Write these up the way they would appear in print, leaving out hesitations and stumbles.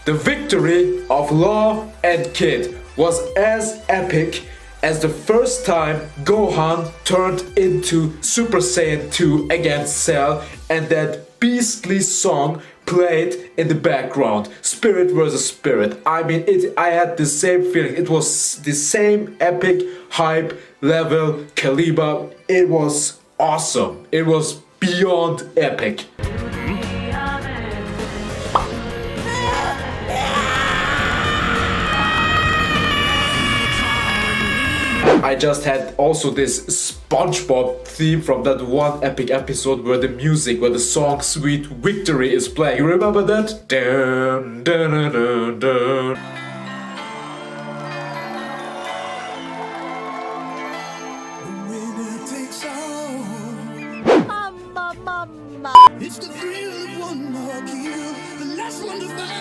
The victory of Law and Kid was as epic as the first time Gohan turned into Super Saiyan 2 against Cell and that beastly song played in the background. Spirit versus Spirit. I mean, I had the same feeling. It was the same epic hype level caliber. It was awesome. It was beyond epic. I just had also this SpongeBob theme from that one epic episode where the song Sweet Victory is playing. You remember that? Dun, dun, dun, dun, dun. It's the thrill of one more kill, the last one to fall.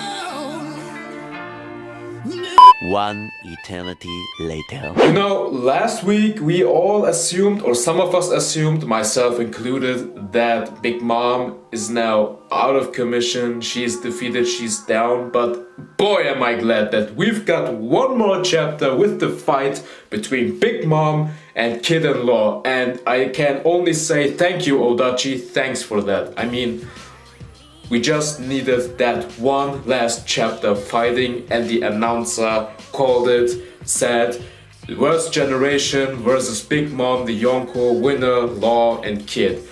One eternity later. You know, last week we all assumed, or some of us assumed, myself included, that Big Mom is now out of commission, she's defeated, she's down, but boy am I glad that we've got one more chapter with the fight between Big Mom and Kid and Law, and I can only say thank you, ODDACHI, thanks for that. I mean, we just needed that one last chapter fighting, and the announcer called it, said, the worst generation versus Big Mom, the Yonko, winner, Law and Kid.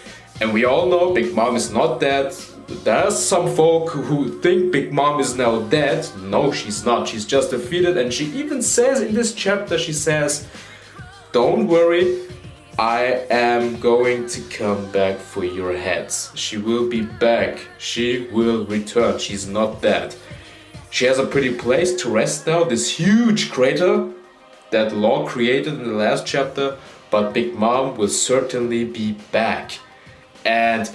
And we all know Big Mom is not dead. There's some folk who think Big Mom is now dead. No, she's not. She's just defeated, and she even says in this chapter, she says, don't worry, I am going to come back for your heads. She will be back. She will return. She's not dead. She has a pretty place to rest now, this huge crater that Law created in the last chapter, but Big Mom will certainly be back. And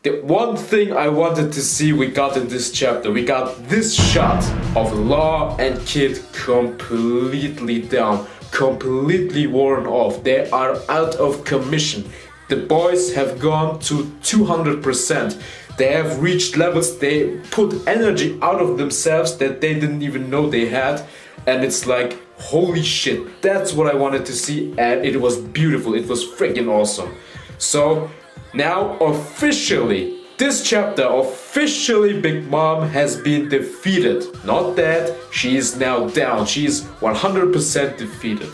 the one thing I wanted to see we got in this chapter, we got this shot of Law and Kid completely down, completely worn off. They are out of commission. The boys have gone to 200%. They have reached levels, they put energy out of themselves that they didn't even know they had. And it's like, holy shit, that's what I wanted to see, and it was beautiful, it was freaking awesome. So now officially, this chapter, officially Big Mom has been defeated. Not dead, she is now down, she is 100% defeated.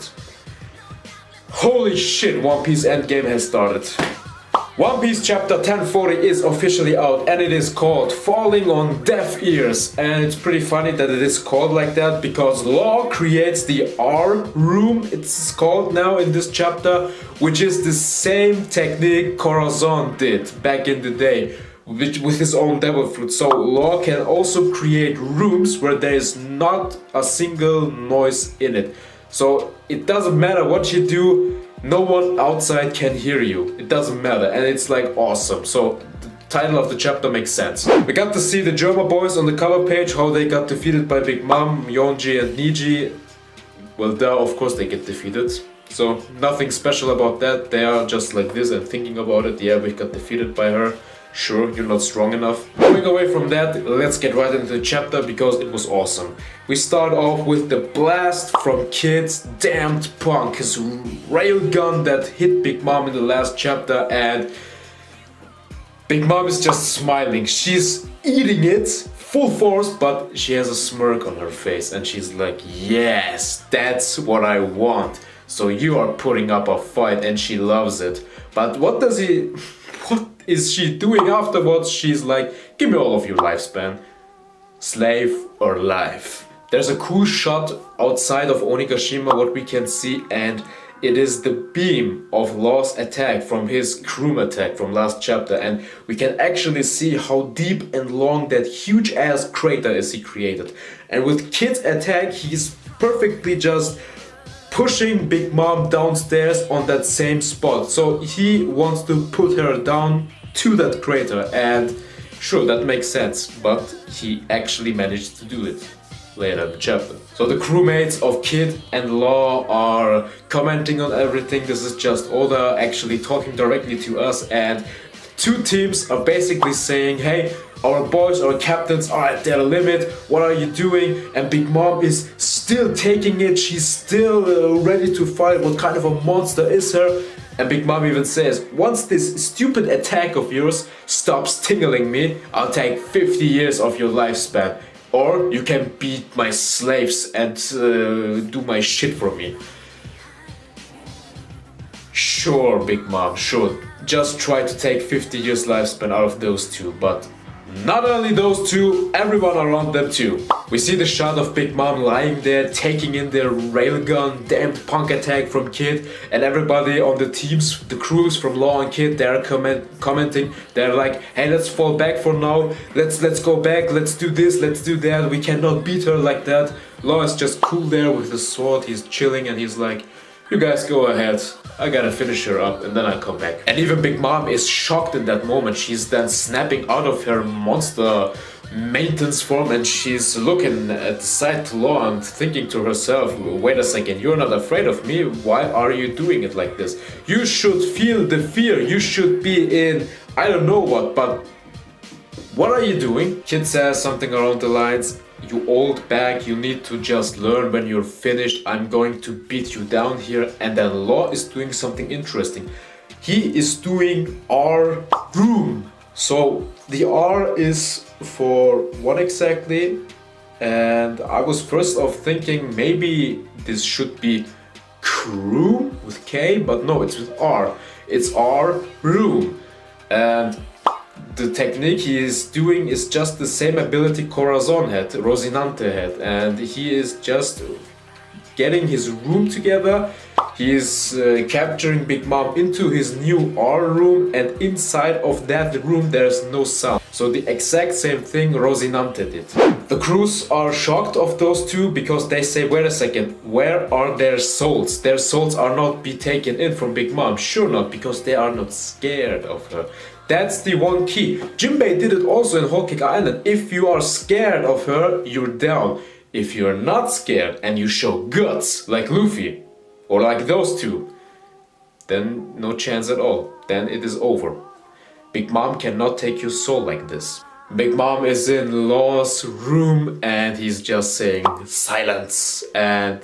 Holy shit, One Piece Endgame has started. One Piece chapter 1040 is officially out, and it is called Falling on Deaf Ears. And it's pretty funny that it is called like that because Law creates the R room, it's called now in this chapter, which is the same technique Corazon did back in the day with his own devil fruit. So Law can also create rooms where there is not a single noise in it. So it doesn't matter what you do, no one outside can hear you. It doesn't matter, and it's like awesome. So the title of the chapter makes sense. We got to see the German boys on the cover page, how they got defeated by Big Mom, Yonji and Niji. Well, there of course they get defeated. So nothing special about that. They are just like this and thinking about it. Yeah, we got defeated by her. Sure, you're not strong enough. Going away from that, let's get right into the chapter because it was awesome. We start off with the blast from Kid's damned punk, his railgun that hit Big Mom in the last chapter, and Big Mom is just smiling. She's eating it full force, but she has a smirk on her face and she's like, yes, that's what I want. So you are putting up a fight, and she loves it. But what is she doing afterwards? She's like, give me all of your lifespan. Slave or life. There's a cool shot outside of Onygashima, what we can see, and it is the beam of Law's attack from his Kroom attack from last chapter, and we can actually see how deep and long that huge ass crater is he created. And with Kid's attack, he's perfectly just pushing Big Mom downstairs on that same spot. So he wants to put her down to that crater, and sure, that makes sense, but he actually managed to do it later in the chapter. So the crewmates of Kid and Law are commenting on everything. This is just Oda actually talking directly to us and two teams are basically saying, hey, our boys, our captains are at their limit, what are you doing? And Big Mom is still taking it, she's still ready to fight, what kind of a monster is her? And Big Mom even says, once this stupid attack of yours stops tingling me, I'll take 50 years of your lifespan. Or you can beat my slaves and do my shit for me. Sure, Big Mom, sure. Just try to take 50 years lifespan out of those two, but not only those two, everyone around them too. We see the shot of Big Mom lying there, taking in their railgun, damned punk attack from Kid, and everybody on the teams, the crews from Law and Kid, they're commenting, they're like, hey, let's fall back for now, let's go back, let's do this, let's do that, we cannot beat her like that. Law is just cool there with the sword, he's chilling and he's like, you guys go ahead, I gotta finish her up and then I'll come back. And even Big Mom is shocked in that moment. She's then snapping out of her monster maintenance form and she's looking at the side to Law and thinking to herself, wait a second, you're not afraid of me? Why are you doing it like this? You should feel the fear, you should be in I don't know what, but what are you doing? Kid says something around the lines, you old bag, you need to just learn when you're finished, I'm going to beat you down here. And then Law is doing something interesting. He is doing R room. So the R is for what exactly? And I was first off thinking maybe this should be crew with K, but no, it's with R. It's R room. And the technique he is doing is just the same ability Corazon had, Rosinante had, and he is just getting his room together. He is capturing Big Mom into his new R room, and inside of that room there's no sound. So the exact same thing Rosinante did. The crews are shocked of those two because they say, wait a second, where are their souls? Their souls are not be taken in from Big Mom. Sure not, because they are not scared of her. That's the one key. Jinbei did it also in Whole Cake Island. If you are scared of her, you're down. If you're not scared and you show guts, like Luffy, or like those two, then no chance at all. Then it is over. Big Mom cannot take your soul like this. Big Mom is in Law's room and he's just saying silence, and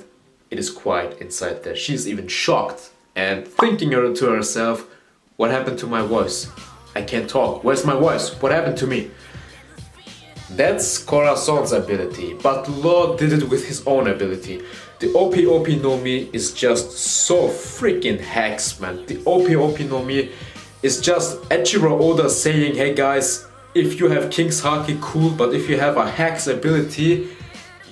it is quiet inside there. She's even shocked and thinking to herself, what happened to my voice? I can't talk. Where's my voice? What happened to me? That's Corazon's ability, but Law did it with his own ability. The OP no Mi is just so freaking hacks, man. The OP no Mi is just Eiichiro Oda saying, hey guys, if you have King's Haki, cool, but if you have a hacks ability,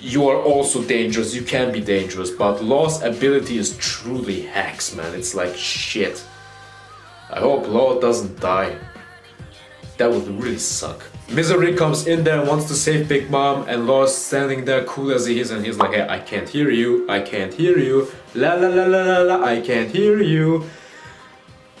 you are also dangerous, you can be dangerous. But Law's ability is truly hacks, man. It's like shit. I hope Law doesn't die. That would really suck. Misery comes in there and wants to save Big Mom, and Law's standing there cool as he is, and he's like, hey, I can't hear you, I can't hear you, la la la la la la, I can't hear you.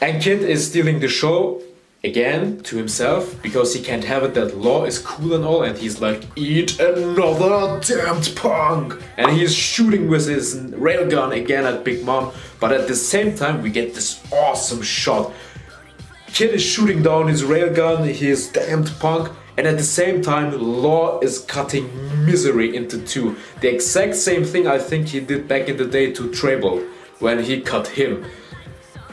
And Kid is stealing the show again to himself because he can't have it that Law is cool and all, and he's like, eat another damned punk, and he's shooting with his railgun again at Big Mom. But at the same time we get this awesome shot. Kid is shooting down his railgun, his damned punk, and at the same time Law is cutting Misery into two. The exact same thing I think he did back in the day to Treble when he cut him.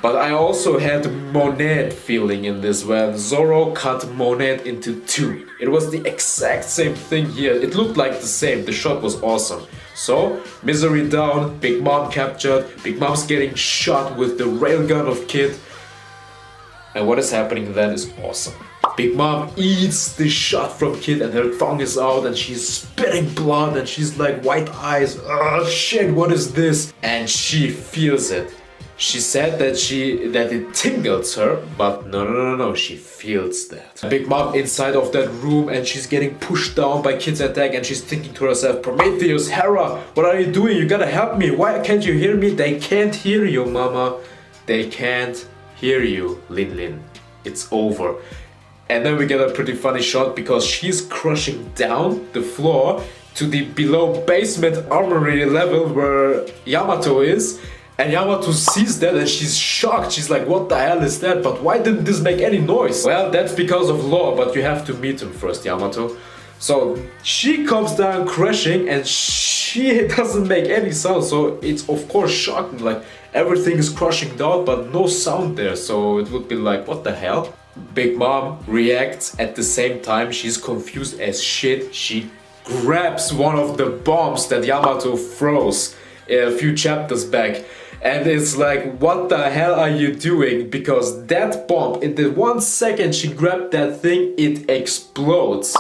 But I also had Monet feeling in this when Zoro cut Monet into two. It was the exact same thing here. It looked like the same. The shot was awesome. So, Misery down, Big Mom captured, Big Mom's getting shot with the railgun of Kid. And what is happening then is awesome. Big Mom eats the shot from Kid and her tongue is out and she's spitting blood and she's like white eyes. Oh shit, what is this? And she feels it. She said that it tingles her, but no, she feels that. Big Mom inside of that room and she's getting pushed down by Kid's attack and she's thinking to herself, Prometheus, Hera, what are you doing? You gotta help me. Why can't you hear me? They can't hear you, mama. They can't hear you, Lin Lin. It's over. And then we get a pretty funny shot because she's crushing down the floor to the below basement armory level where Yamato is. And Yamato sees that and she's shocked. She's like, what the hell is that? But why didn't this make any noise? Well, that's because of law, but you have to meet him first, Yamato. So she comes down crashing and she doesn't make any sound. So it's of course shocking, like everything is crushing down but no sound there. So it would be like, what the hell? Big Mom reacts at the same time. She's confused as shit. She grabs one of the bombs that Yamato throws a few chapters back. And it's like, what the hell are you doing? Because that bomb, in the 1 second she grabbed that thing, it explodes.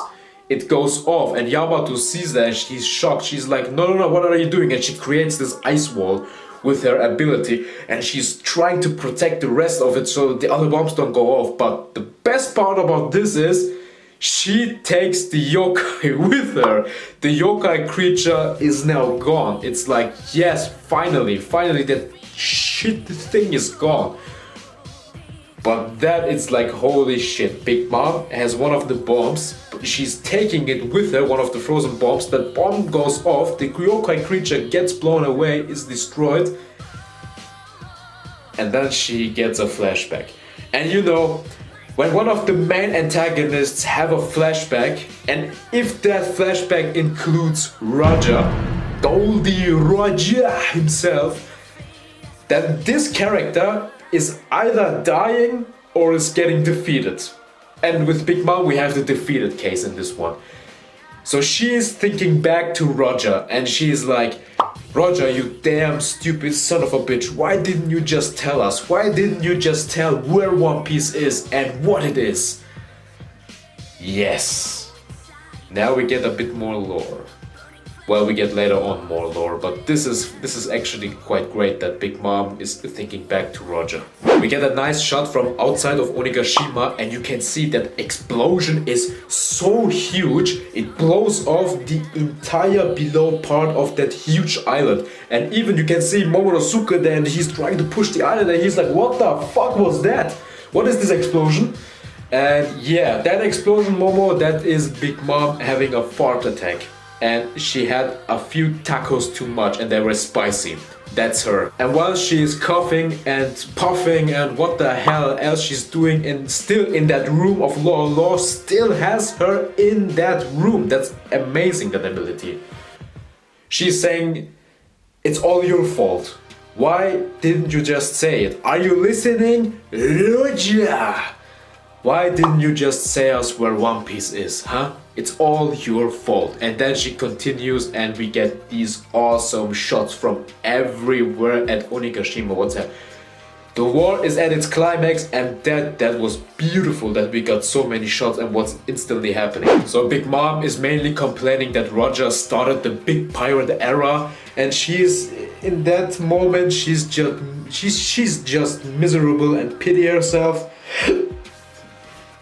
It goes off and Yamato sees that and she's shocked. She's like, no, what are you doing? And she creates this ice wall with her ability and she's trying to protect the rest of it so the other bombs don't go off. But the best part about this is she takes the yokai with her. The yokai creature is now gone. It's like, yes, finally that shit thing is gone. But that it's like, holy shit. Big Mom has one of the bombs. She's taking it with her, one of the frozen bombs. That bomb goes off. The yokai creature gets blown away, is destroyed. And then she gets a flashback. And you know, when one of the main antagonists have a flashback, and if that flashback includes Roger, Goldie Roger himself, then this character is either dying or is getting defeated. And with Big Mom we have the defeated case in this one. So she is thinking back to Roger and she's like, Roger, you damn stupid son of a bitch, why didn't you just tell us? Why didn't you just tell where One Piece is and what it is? Yes. Now we get a bit more lore. Well, we get later on more lore, but this is actually quite great that Big Mom is thinking back to Roger. We get a nice shot from outside of Onygashima and you can see that explosion is so huge, it blows off the entire below part of that huge island. And even you can see Momonosuke there and he's trying to push the island and he's like, what the fuck was that? What is this explosion? And yeah, that explosion, Momo, that is Big Mom having a fart attack. And she had a few tacos too much and they were spicy. That's her. And while she is coughing and puffing and what the hell else she's doing and still in that room of law still has her in that room. That's amazing, that ability. She's saying, it's all your fault. Why didn't you just say it? Are you listening? Roger! Why didn't you just say us where One Piece is, huh? It's all your fault. And then she continues and we get these awesome shots from everywhere at Onygashima. What's that? The war is at its climax and that was beautiful that we got so many shots and what's instantly happening. So Big Mom is mainly complaining that Roger started the big pirate era and she's in that moment she's just miserable and pity herself.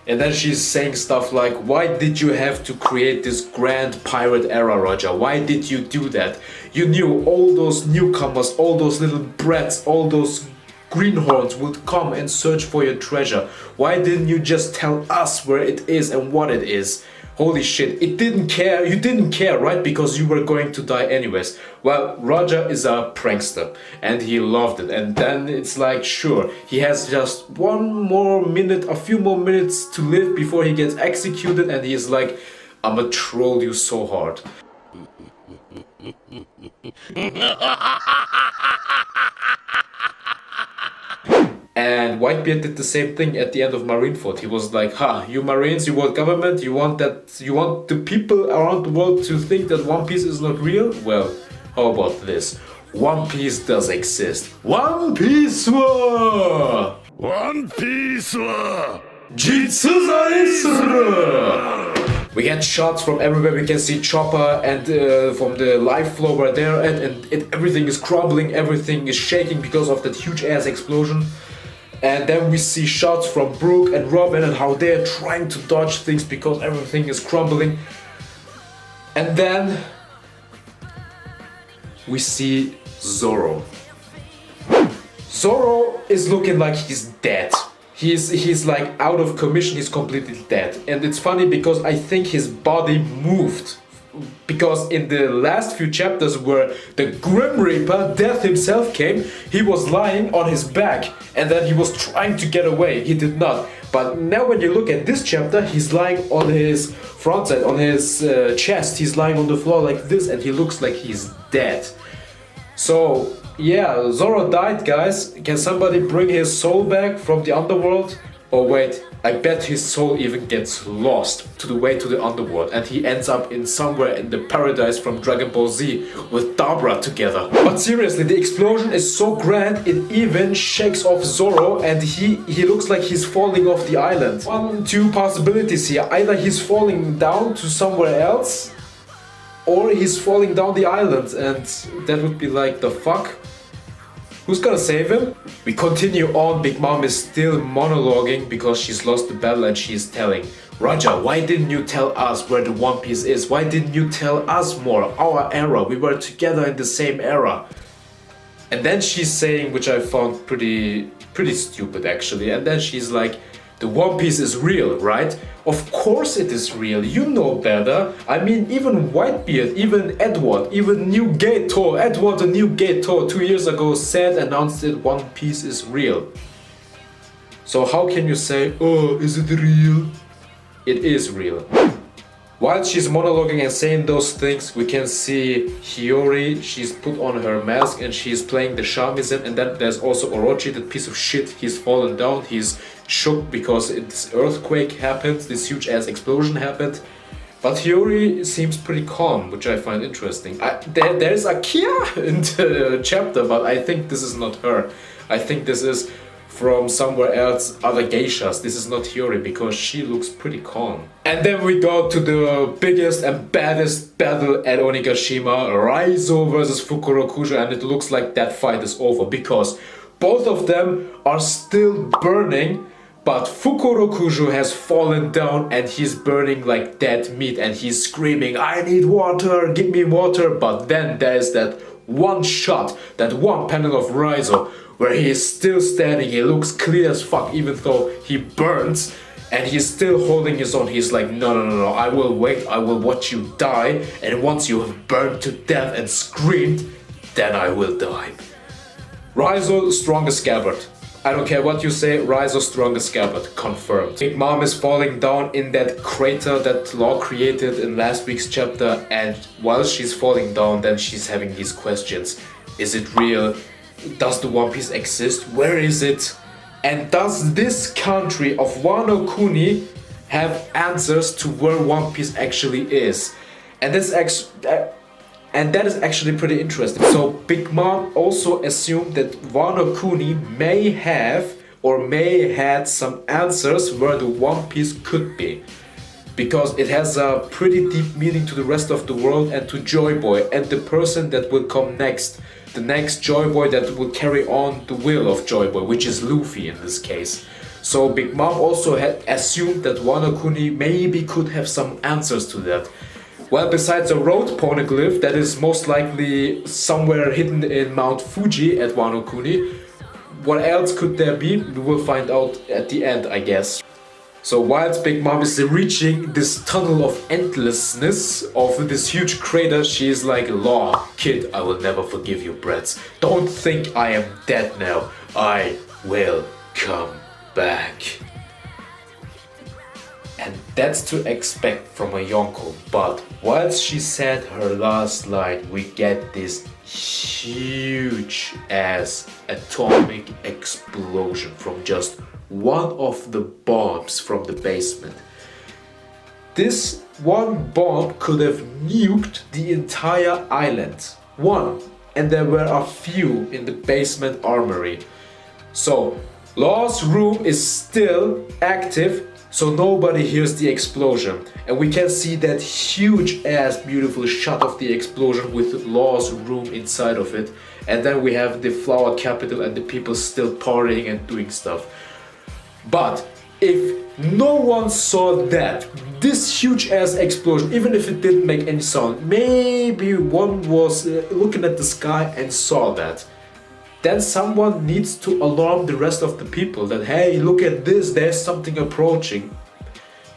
And then she's saying stuff like, why did you have to create this grand pirate era, Roger? Why did you do that? You knew all those newcomers, all those little brats, all those greenhorns would come and search for your treasure. Why didn't you just tell us where it is and what it is? Holy shit, it didn't care, you didn't care, right? Because you were going to die anyways. Well, Roger is a prankster and he loved it. And then it's like, sure, he has just one more minute, a few more minutes to live before he gets executed and he's like, I'ma troll you so hard. And Whitebeard did the same thing at the end of Marineford. He was like, ha, you Marines, you want government, you want the people around the world to think that One Piece is not real? Well, how about this? One Piece does exist. One Piece wa! One Piece wa! Jitsu Zaisuru! We get shots from everywhere. We can see Chopper and from the live floor where they're at and everything is crumbling, everything is shaking because of that huge ass explosion. And then we see shots from Brook and Robin and how they're trying to dodge things because everything is crumbling. And then we see Zoro. Zoro is looking like he's dead. He's like out of commission, he's completely dead. And it's funny because I think his body moved because in the last few chapters where the Grim Reaper, Death himself, came, he was lying on his back and then he was trying to get away. He did not. But now when you look at this chapter, he's lying on his front side, on his chest. He's lying on the floor like this and he looks like he's dead. So yeah, Zoro died, guys. Can somebody bring his soul back from the underworld? Oh wait, I bet his soul even gets lost to the way to the underworld and he ends up in somewhere in the paradise from Dragon Ball Z with Dabra together. But seriously, the explosion is so grand it even shakes off Zoro and he looks like he's falling off the island. Two possibilities here. Either he's falling down to somewhere else or he's falling down the island, and that would be like, the fuck? Who's gonna save him? We continue on. Big Mom is still monologuing because she's lost the battle and she's telling Raja, why didn't you tell us where the One Piece is? Why didn't you tell us more? Our era, we were together in the same era. And then she's saying, which I found pretty stupid actually, and then she's like, the One Piece is real, right? Of course it is real, you know better. I mean, even Whitebeard, even Edward, even New Gator, Edward the New Gator 2 years ago announced that One Piece is real. So how can you say, oh, is it real? It is real. While she's monologuing and saying those things, we can see Hiyori, she's put on her mask and she's playing the shamisen, and then there's also Orochi, that piece of shit. He's fallen down, he's shook because this earthquake happened, this huge ass explosion happened. But Hiyori seems pretty calm, which I find interesting. There's a Kia in the chapter, but I think this is not her. I think this is from somewhere else, other geishas. This is not Hiyori because she looks pretty calm. And then we go to the biggest and baddest battle at Onygashima, Rhizo versus Fukurokujo, and it looks like that fight is over because both of them are still burning, but Fukurokujo has fallen down and he's burning like dead meat and he's screaming, I need water, give me water. But then there's that one shot, that one panel of Rhizo where he is still standing, he looks clear as fuck even though he burns, and he's still holding his own. He's like, no, I will wait, I will watch you die, and once you have burned to death and screamed, then I will die. Rhizo, strongest scabbard. I don't care what you say, Rhizo, strongest scabbard, confirmed. Big Mom is falling down in that crater that Law created in last week's chapter, and while she's falling down, then she's having these questions. Is it real? Does the One Piece exist? Where is it? And does this country of Wano Kuni have answers to where One Piece actually is? And that is actually pretty interesting. So Big Mom also assumed that Wano Kuni may have or may had some answers where the One Piece could be, because it has a pretty deep meaning to the rest of the world and to JOYBOY and the person that will come next. The next JOYBOY that will carry on the will of JOYBOY, which is Luffy in this case. So Big Mom also had assumed that Wano Kuni maybe could have some answers to that. Well, besides a road poneglyph that is most likely somewhere hidden in Mount Fuji at Wano Kuni, what else could there be? We will find out at the end, I guess. So whilst Big Mom is reaching this tunnel of endlessness of this huge crater, she is like, Law, kid, I will never forgive you, brats. Don't think I am dead now. I will come back. And that's to expect from a Yonko, but whilst she said her last line, we get this huge ass atomic explosion from just one of the bombs from the basement. This one bomb could have nuked the entire island. One. And there were a few in the basement armory. So Law's room is still active, so nobody hears the explosion. And we can see that huge ass beautiful shot of the explosion with Law's room inside of it. And then we have the flower capital and the people still partying and doing stuff. But if no one saw that, this huge ass explosion, even if it didn't make any sound, maybe one was looking at the sky and saw that, then someone needs to alarm the rest of the people that, hey, look at this, there's something approaching.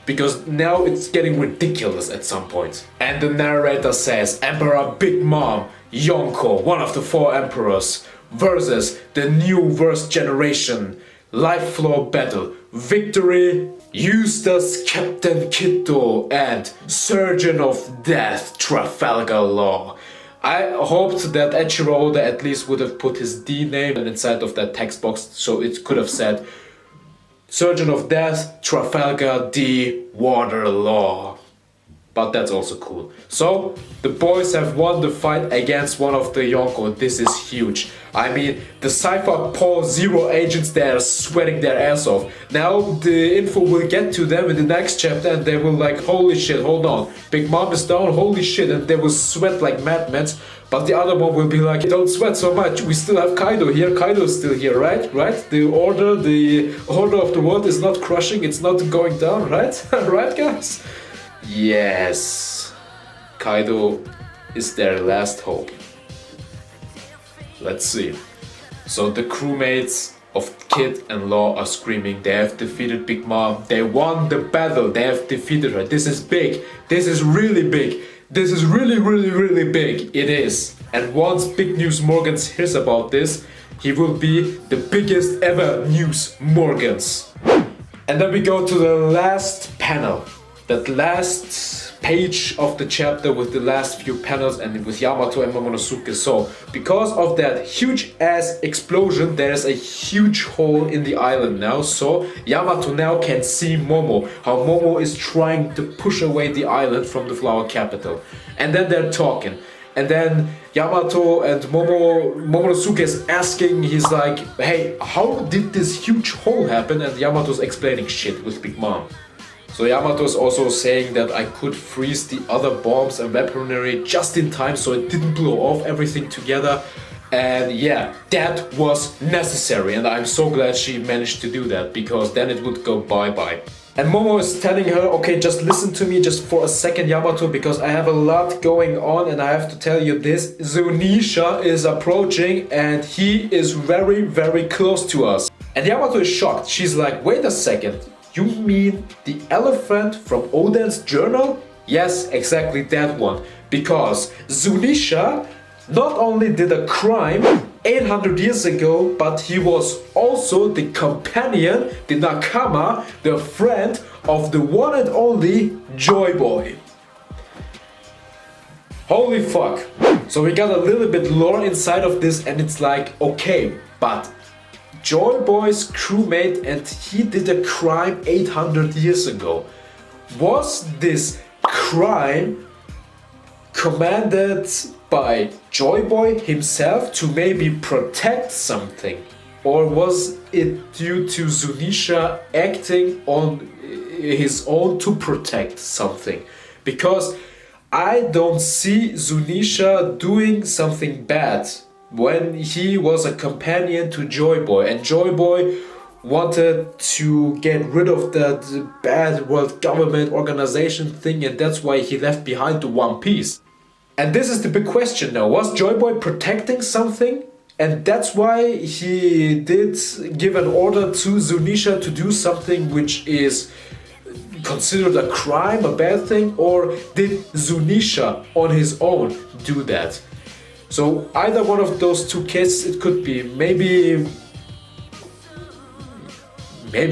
because now it's getting ridiculous at some point. And the narrator says, Emperor Big Mom, Yonko, one of the 4 emperors, versus the new worst generation. Life floor battle. Victory, Eustace Captain Kiddo and Surgeon of Death Trafalgar Law. I hoped that Eiichiro Oda at least would have put his D name inside of that text box, so it could have said Surgeon of Death Trafalgar D Water Law. But that's also cool. So, the boys have won the fight against one of the Yonko. This is huge. I mean, the Cypher Paul Zero agents, they are sweating their ass off. Now, the info will get to them in the next chapter and they will like, holy shit, hold on. Big Mom is down, holy shit, and they will sweat like madmen. But the other one will be like, don't sweat so much, we still have Kaido here, Kaido's still here, right? Right? The order of the world is not crushing, it's not going down, right? Right, guys? Yes, Kaido is their last hope. Let's see. So the crewmates of Kid and Law are screaming, they have defeated Big Mom, they won the battle, they have defeated her. This is big, this is really big, this is really, really, really big. It is. And once Big News Morgans hears about this, he will be the biggest ever News Morgans. And then we go to the last panel. That last page of the chapter with the last few panels and with Yamato and Momonosuke. So, because of that huge ass explosion, there's a huge hole in the island now. So, Yamato now can see Momo, how Momo is trying to push away the island from the flower capital. And then they're talking. And then Yamato and Momonosuke is asking, he's like, hey, how did this huge hole happen? And Yamato's explaining shit with Big Mom. So Yamato is also saying that I could freeze the other bombs and weaponry just in time so it didn't blow off everything together. And yeah, that was necessary and I'm so glad she managed to do that because then it would go bye-bye. And Momo is telling her, okay, just listen to me just for a second, Yamato, because I have a lot going on and I have to tell you this. Zunesha is approaching and he is very, very close to us. And Yamato is shocked. She's like, wait a second. You mean the elephant from Oden's journal? Yes, exactly that one. Because Zunesha not only did a crime 800 years ago, but he was also the companion, the nakama, the friend of the one and only JOYBOY. Holy fuck. So we got a little bit lore inside of this and it's like, okay, but JOYBOY's crewmate and he did a crime 800 years ago. Was this crime commanded by JOYBOY himself to maybe protect something? Or was it due to Zunesha acting on his own to protect something? Because I don't see Zunesha doing something bad when he was a companion to JOYBOY and JOYBOY wanted to get rid of that bad world government organization thing and that's why he left behind the One Piece. And this is the big question now, was JOYBOY protecting something and that's why he did give an order to Zunesha to do something which is considered a crime, a bad thing, or did Zunesha on his own do that? So either one of those two cases it could be. Maybe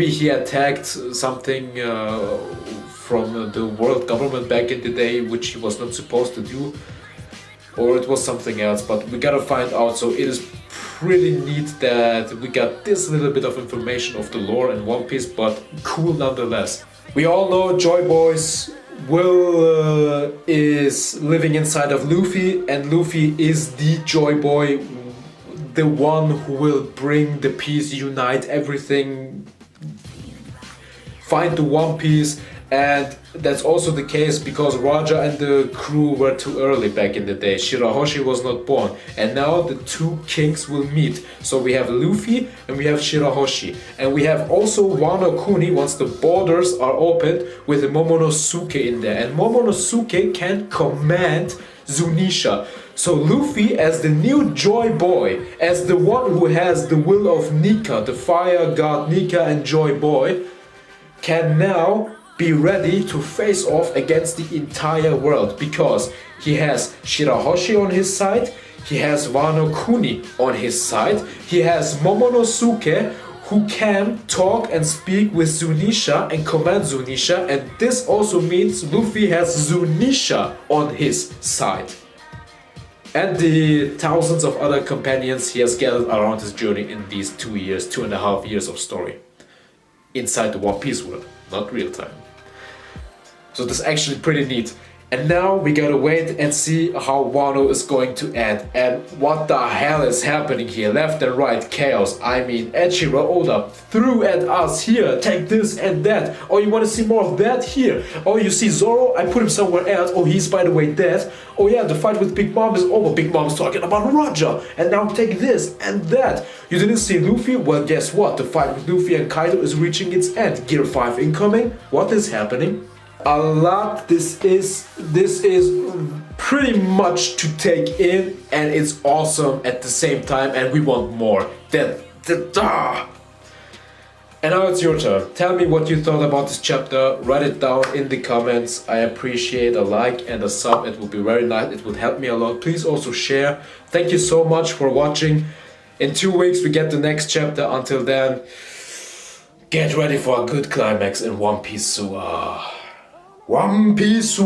he attacked something from the world government back in the day which he was not supposed to do, or it was something else, but we gotta find out. So it is pretty neat that we got this little bit of information of the lore in One Piece, but cool nonetheless. We all know JOYBOY's Will is living inside of Luffy, and Luffy is the JOYBOY, the one who will bring the peace, unite everything, find the One Piece. And that's also the case because Raja and the crew were too early back in the day. Shirahoshi was not born. And now the two kings will meet. So we have Luffy and we have Shirahoshi. And we have also Wano Kuni once the borders are opened with the Momonosuke in there. And Momonosuke can command Zunesha. So Luffy as the new JOYBOY, as the one who has the will of Nika, the fire god Nika and JOYBOY, can now be ready to face off against the entire world, because he has Shirahoshi on his side, he has Wano Kuni on his side, he has Momonosuke, who can talk and speak with Zunesha and command Zunesha, and this also means Luffy has Zunesha on his side. And the thousands of other companions he has gathered around his journey in these 2.5 years of story. Inside the One Piece world, not real time. So this is actually pretty neat. And now we gotta wait and see how Wano is going to end. And what the hell is happening here? Left and right chaos. I mean, Eiichiro Oda threw at us here. Take this and that. Oh, you wanna see more of that? Here. Oh, you see Zoro? I put him somewhere else. Oh, he's by the way dead. Oh yeah, the fight with Big Mom is over. Big Mom's talking about Roger. And now take this and that. You didn't see Luffy? Well, guess what? The fight with Luffy and Kaido is reaching its end. Gear 5 incoming. What is happening? A lot. This is pretty much to take in, and it's awesome at the same time, and we want more. And now it's your turn. Tell me what you thought about this chapter. Write it down in the comments. I appreciate a like and a sub. It would be very nice. It would help me a lot. Please also share. Thank you so much for watching. In 2 weeks we get the next chapter. Until then, get ready for a good climax in One Piece. One Piece.